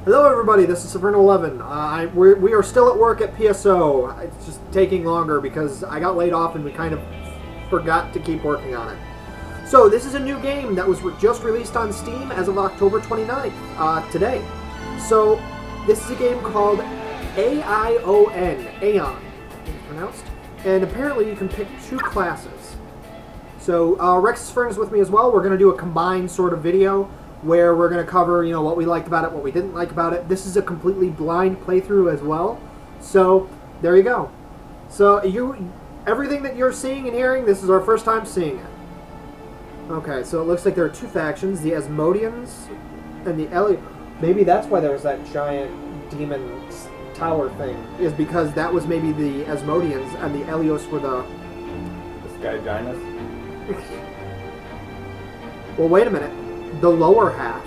Hello everybody, this is Severno11. We are still at work at PSO. It's just taking longer because I got laid off and we kind of forgot to keep working on it. So this is a new game that was just released on Steam as of October 29th, today. So this is a game called Aion, it's pronounced. And apparently you can pick two classes. So Rex Fern is with me as well. We're going to do a combined sort of video where we're going to cover, what we liked about it, what we didn't like about it. This is a completely blind playthrough as well. So, there you go. So, everything that you're seeing and hearing, this is our first time seeing it. Okay, so it looks like there are two factions, the Asmodeans and the Maybe that's why there was that giant demon tower thing, is because that was maybe the Asmodeans and the Elios were the Sky Giants. Well, wait a minute. The lower half.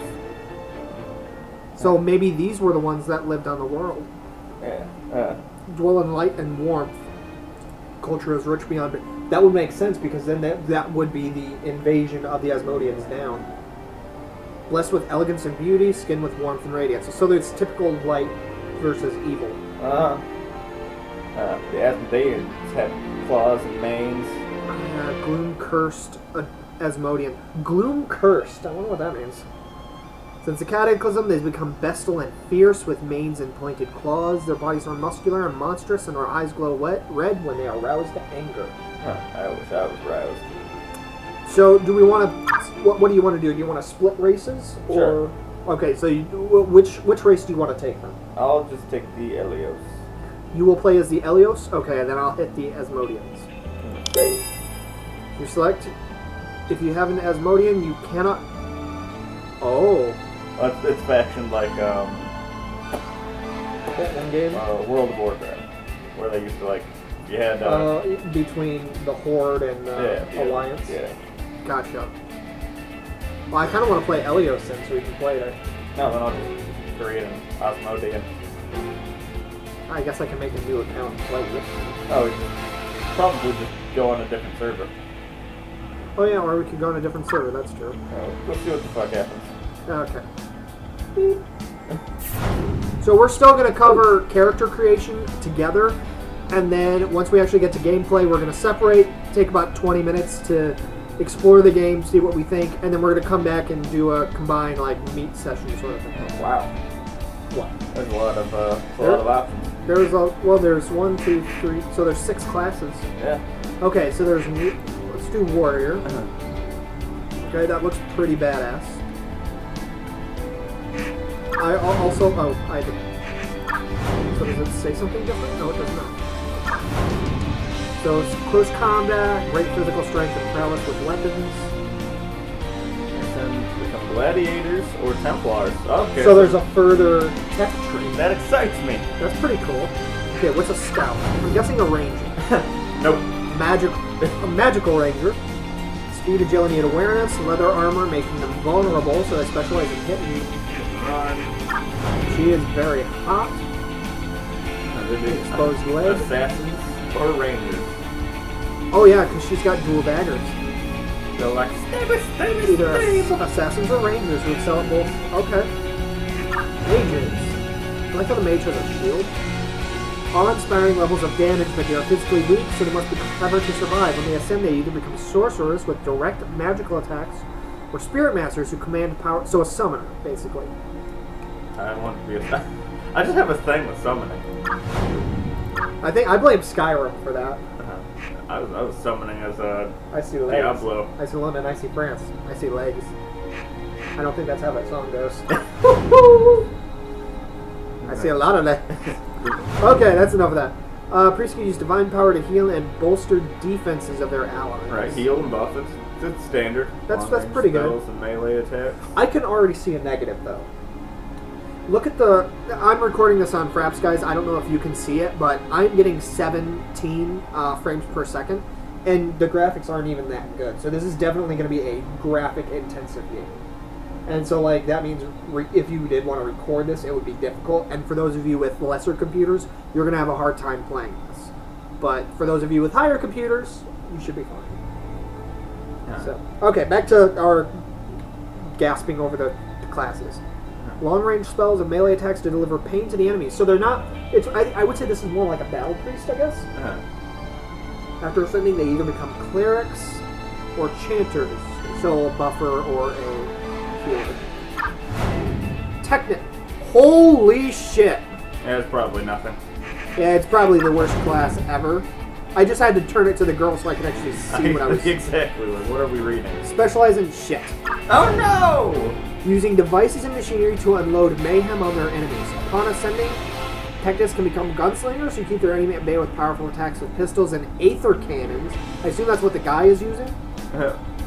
So maybe these were the ones that lived on the world. Yeah. Dwell in light and warmth. Culture is rich beyond. That would make sense because then that would be the invasion of the Asmodeans down. Blessed with elegance and beauty, skin with warmth and radiance. So there's typical light versus evil. The Asmodeans had claws and manes. Gloom cursed Asmodean. Gloom cursed. I wonder what that means. Since the cataclysm, they've become bestial and fierce with manes and pointed claws. Their bodies are muscular and monstrous, and their eyes glow red when they are roused to anger. I wish I was roused. So, do we want to? What do you want to do? Do you want to split races? Sure. Okay. So, which race do you want to take then? I'll just take the Elios. You will play as the Elios. Okay, and then I'll hit the Asmodeans. Okay. You select. If you have an Asmodean, you cannot... Oh. It's factioned like, that one game? World of Warcraft. Where they used to, you had, between the Horde and Alliance? Yeah. Gotcha. Well, I kind of want to play Elios then, so we can play it. No, then I'll just create an Asmodean. I guess I can make a new account and play this. Oh, probably just go on a different server. Oh yeah, or we could go on a different server, that's true. Let's see what the fuck happens. Okay. So we're still going to cover character creation together, and then once we actually get to gameplay, we're going to separate, take about 20 minutes to explore the game, see what we think, and then we're going to come back and do a combined, meet session sort of thing. Wow. What? There's a lot of options. There's 1, 2, 3, so there's 6 classes. Yeah. Okay, so let's do Warrior. Okay, that looks pretty badass. So does it say something different? No, it does not. So it's close combat, great physical strength and prowess with weapons. And then become gladiators or Templars. Okay. So there's a further tech tree. That excites me. That's pretty cool. Okay, what's a scout? I'm guessing a ranger. Nope. A magical ranger. Speed, agility, and awareness. Leather armor, making them vulnerable, so they specialize in hit and run. She is very hot. Exposed leg. Assassins or rangers. Oh yeah, because she's got dual daggers. They're like, Either assassins or rangers who excel at both. Okay. Mages. I like how the mage has a shield. Awe-inspiring levels of damage, but they are physically weak, so they must be clever to survive. When they ascend, they either become sorcerers with direct magical attacks, or spirit masters who command power. So a summoner, basically. I want to be I just have a thing with summoning. I blame Skyrim for that. I was summoning as a I see legs. Diablo. I see London. I see France. I see legs. I don't think that's how that song goes. I see a lot of legs. Okay, that's enough of that. Priests can use divine power to heal and bolster defenses of their allies. Right, heal and buff. It's standard. That's pretty good. Spells and melee attacks. I can already see a negative though. Look at I'm recording this on Fraps, guys. I don't know if you can see it, but I'm getting 17 frames per second, and the graphics aren't even that good. So this is definitely going to be a graphic-intensive game. And so, that means if you did want to record this, it would be difficult. And for those of you with lesser computers, you're going to have a hard time playing this. But for those of you with higher computers, you should be fine. So, okay, back to our gasping over the classes. Long-range spells and melee attacks to deliver pain to the enemy. So they're not... I would say this is more like a battle priest, I guess. After ascending, they either become clerics or chanters. So a buffer or a healer. Technic. Holy shit! Yeah, it's probably nothing. Yeah, it's probably the worst class ever. I just had to turn it to the girl so I could actually see what I was... Exactly, like, what are we reading? Specialize in shit. Oh no! Using devices and machinery to unload mayhem on their enemies. Upon ascending, Technics can become gunslingers who keep their enemy at bay with powerful attacks with pistols and aether cannons. I assume that's what the guy is using?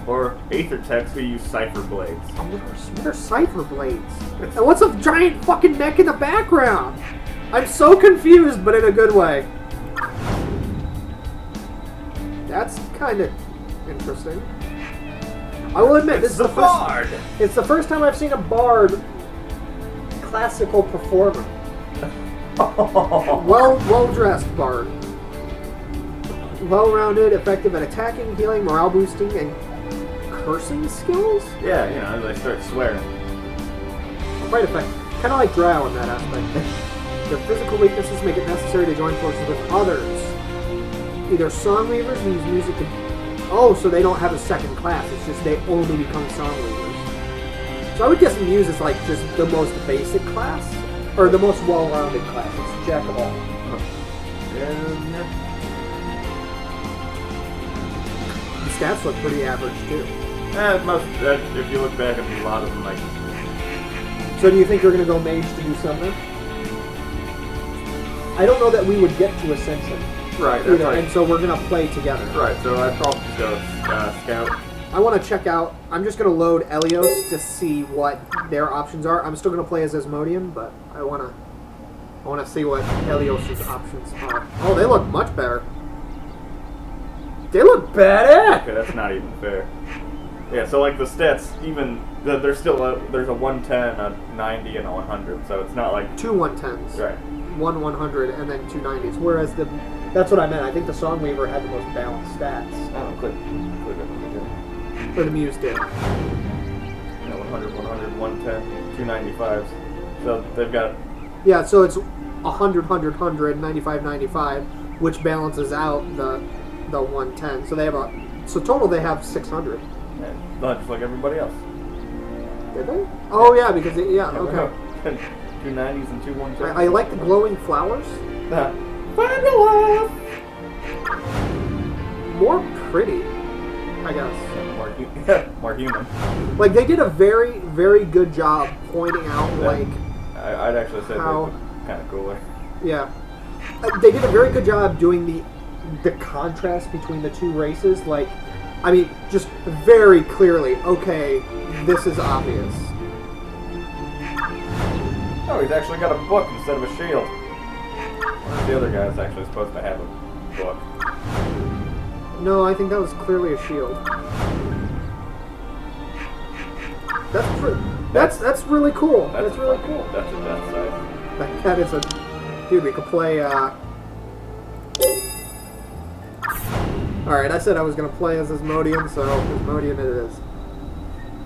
Or aether techs who use cipher blades. Oh, what are cipher blades? And what's a giant fucking mech in the background? I'm so confused, but in a good way. That's kind of interesting. I will admit, this is the bard. It's the first time I've seen a bard classical performer. Well dressed bard. Well-rounded, effective at attacking, healing, morale boosting, and cursing skills? Yeah, you know, they start swearing. Quite effective. Kind of like Drow in that aspect. Their physical weaknesses make it necessary to join forces with others. Either songweavers who use music to... Oh, so they don't have a second class. It's just they only become songweavers. So I would guess Muse is like just the most basic class? Or the most well-rounded class. It's jack of all. Yeah. The stats look pretty average too. If you look back at a lot of them, like... So do you think you're going to go mage to do something? I don't know that we would get to Ascension. Right, either, right. and so we're going to play together. Right, so I'd probably go Scout. I want to check out... I'm just going to load Elios to see what their options are. I'm still going to play as Asmodean, but I want to see what Elios' options are. Oh, they look much better. They look badass! Okay, that's not even fair. Yeah, so like the stats, even... There's still there's a 110, a 90, and a 100, so it's not like... Two 110s. Right. One 100, and then two 90s. Whereas the... That's what I meant. I think the Songweaver had the most balanced stats. Oh, click it. Or the Muse did. Yeah, 100, 100, 110, 295s. So they've got... Yeah, so it's 100, 100, 100, 95, 95, which balances out the 110. So they have a... So total they have 600. Yeah, just like everybody else. Did they? Oh, yeah, because... yeah, okay. 290s and 210s. I like the glowing flowers. Fabulous! More pretty, I guess. More human. Like, they did a very, very good job pointing out, like... I'd actually say how, they're kind of cooler. Yeah. They did a very good job doing the contrast between the two races. Like, I mean, just very clearly, okay, this is obvious. Oh, he's actually got a book instead of a shield. The other guy's actually supposed to have a book. No, I think that was clearly a shield. That's really cool. That's really cool. That's a death side. That is a... Dude, we could play, Alright, I said I was going to play as Asmodean, so Asmodean it is.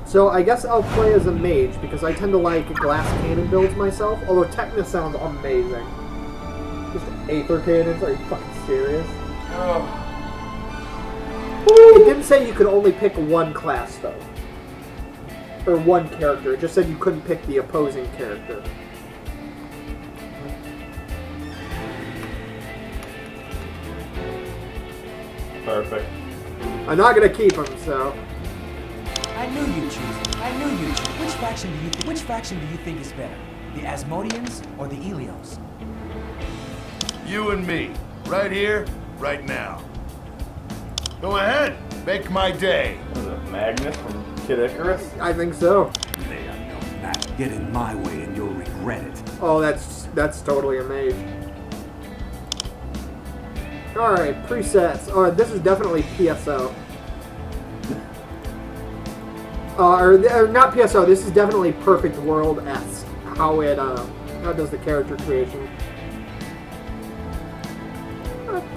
So I guess I'll play as a mage, because I tend to like glass cannon builds myself, although Techna sounds amazing. Just aether cannons, are you fucking serious? Oh. It didn't say you could only pick one class, though. Or one character. It just said you couldn't pick the opposing character. Perfect. I'm not gonna keep him, so... I knew you'd choose it. I knew you'd choose. Which faction do you think is better? The Asmodeans or the Elios? You and me. Right here, right now. Go ahead. Make my day. What is it, Magnus from Kid Icarus? I think so. May I know that. Get in my way and you'll regret it. Oh, that's totally a mage. Alright, presets. Oh, this is definitely PSO. Or not PSO, this is definitely Perfect World-esque. How it does the character creation.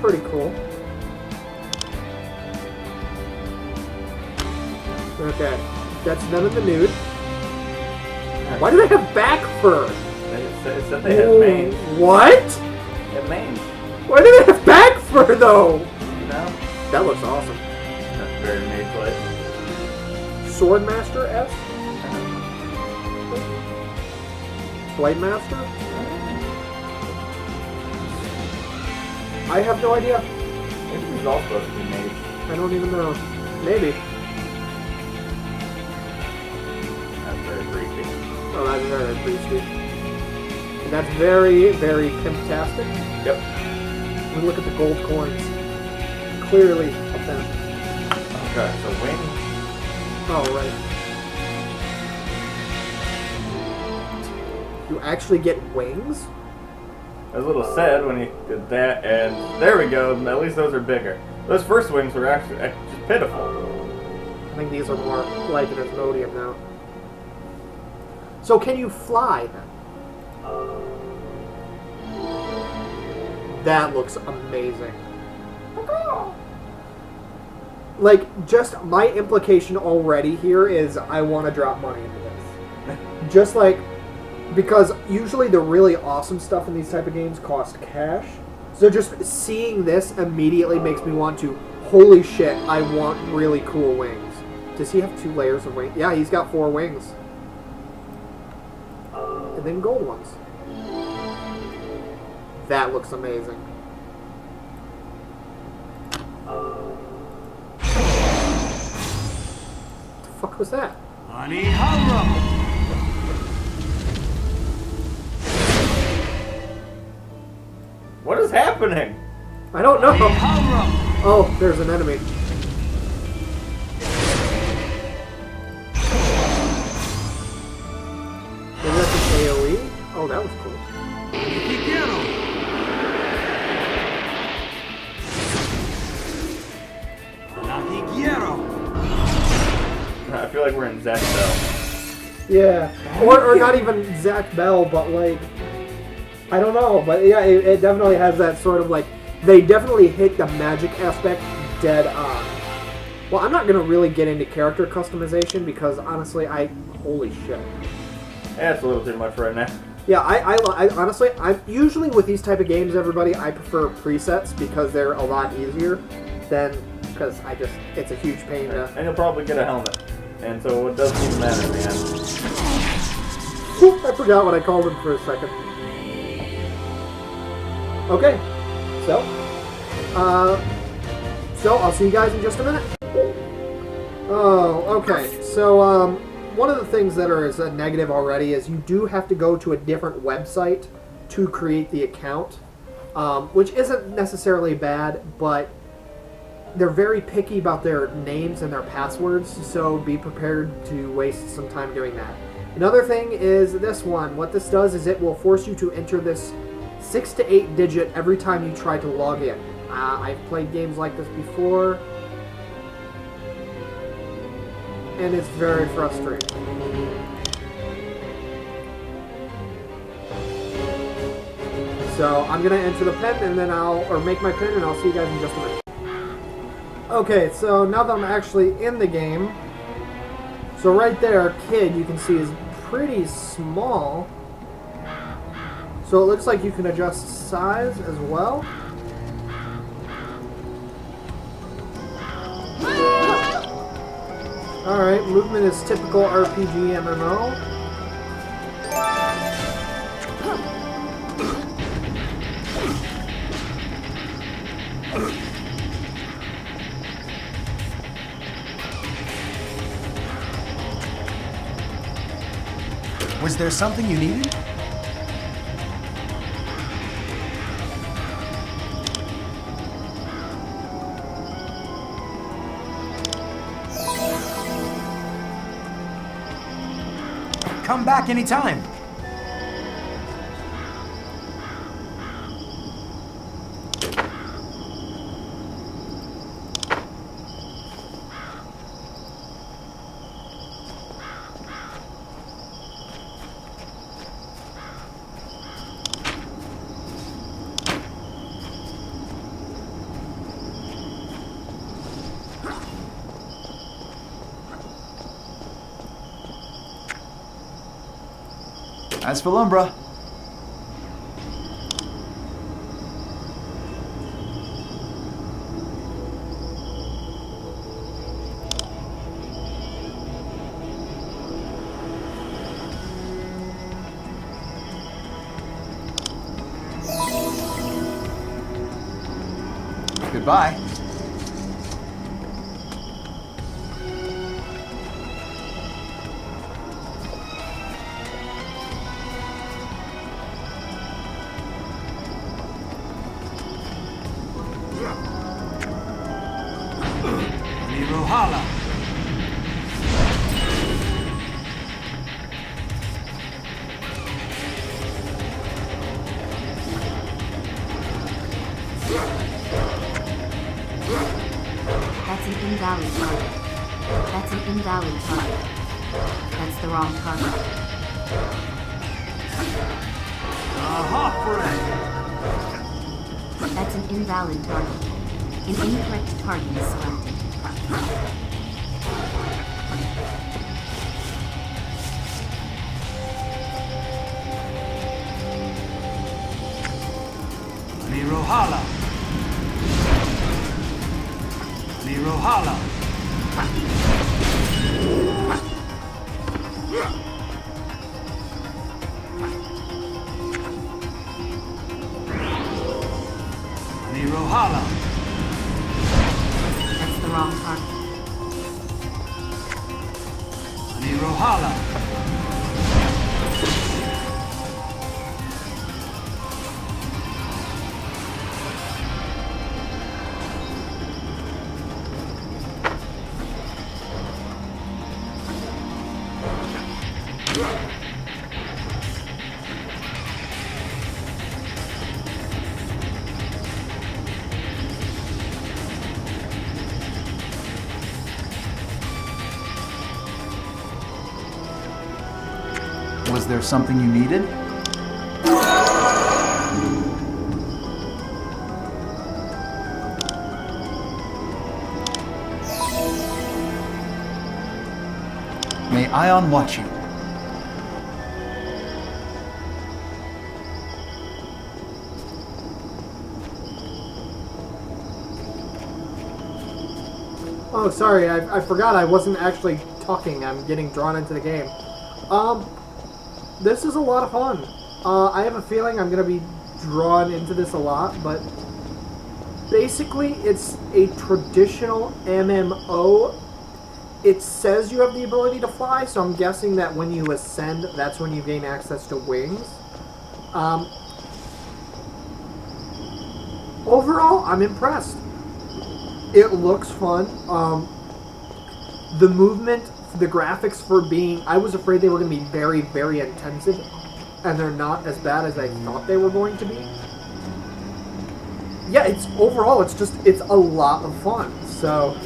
Pretty cool. Okay, that's none of the nude. Why do they have back fur? It said they had mange. What? They had mange. Why do they have back fur though? No. That looks awesome. That's very mage-like. Swordmaster S? Blade Master? I have no idea. Maybe he's all supposed to be mage. I don't even know. Maybe. That's very creepy. Oh, that's very priesty. And that's very, very pimptastic. Yep. We look at the gold coins. Clearly a pimp. Okay, so wing. Oh, right. You actually get wings? I was a little sad when he did that, and there we go. At least those are bigger. Those first wings were actually just pitiful. I think these are more like an Asmodium now. So can you fly then? That looks amazing. Like, just my implication already here is I want to drop money into this. Just like, because usually the really awesome stuff in these type of games cost cash. So just seeing this immediately makes me want to, holy shit, I want really cool wings. Does he have 2 layers of wings? Yeah, he's got 4 wings. And then gold ones. That looks amazing. What the fuck was that? Honey Hurra! What is happening? I don't know. Hurra! Oh, there's an enemy. Maybe that's an AoE? Oh, that was cool. I feel like we're in Zach Bell. Yeah. Or not even Zach Bell, but like, I don't know. But yeah, it definitely has that sort of like, they definitely hit the magic aspect dead on. Well, I'm not going to really get into character customization because honestly, holy shit. Yeah, it's a little too much right now. Yeah, I honestly, I'm usually with these type of games, everybody, I prefer presets because they're a lot easier than, because it's a huge pain to... And you'll probably get a helmet. And so it doesn't even matter in the end. Whoop, I forgot what I called him for a second. Okay, so I'll see you guys in just a minute. Oh, okay, so, one of the things that is a negative already is you do have to go to a different website to create the account, which isn't necessarily bad, but they're very picky about their names and their passwords, so be prepared to waste some time doing that. Another thing is this one. What this does is it will force you to enter this 6 to 8 digit every time you try to log in. I've played games like this before, and it's very frustrating. So I'm gonna enter the pin and then make my pin and I'll see you guys in just a minute. Okay, so now that I'm actually in the game, so right there, kid, you can see is pretty small. So it looks like you can adjust size as well. Alright, movement is typical RPG MMO. Was there something you needed? Come back anytime. As for Lumbra, goodbye. Rohala. That's an invalid target. That's an invalid target. That's the wrong target. Aha, friend. That's an invalid target. An incorrect target is selected. Rohala. Rohala. Rohala. That's the wrong target. Rohala. Was there something you needed? May Aion watch you. Oh, sorry, I forgot I wasn't actually talking. I'm getting drawn into the game. This is a lot of fun. I have a feeling I'm going to be drawn into this a lot, but basically it's a traditional MMO. It says you have the ability to fly, so I'm guessing that when you ascend, that's when you gain access to wings. Overall, I'm impressed. It looks fun. The movement, the graphics for being... I was afraid they were going to be very, very intensive, and they're not as bad as I thought they were going to be. Yeah, it's overall, it's a lot of fun, so...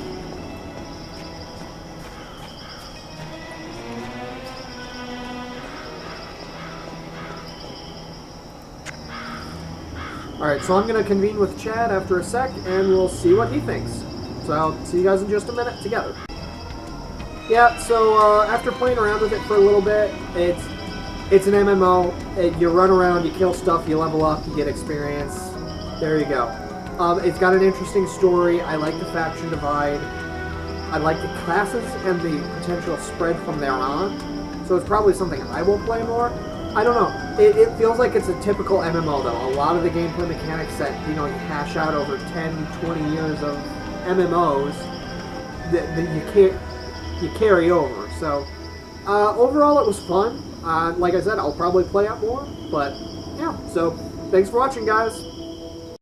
Alright, so I'm going to convene with Chad after a sec, and we'll see what he thinks. So I'll see you guys in just a minute together. Yeah, so after playing around with it for a little bit, it's an MMO. You run around, you kill stuff, you level up, you get experience. There you go. It's got an interesting story. I like the faction divide. I like the classes and the potential spread from there on. So it's probably something I will play more. I don't know. It feels like it's a typical MMO, though. A lot of the gameplay mechanics that, you hash out over 10, 20 years of MMOs that you carry over. So, overall, it was fun. Like I said, I'll probably play it more. But, yeah. So, thanks for watching, guys.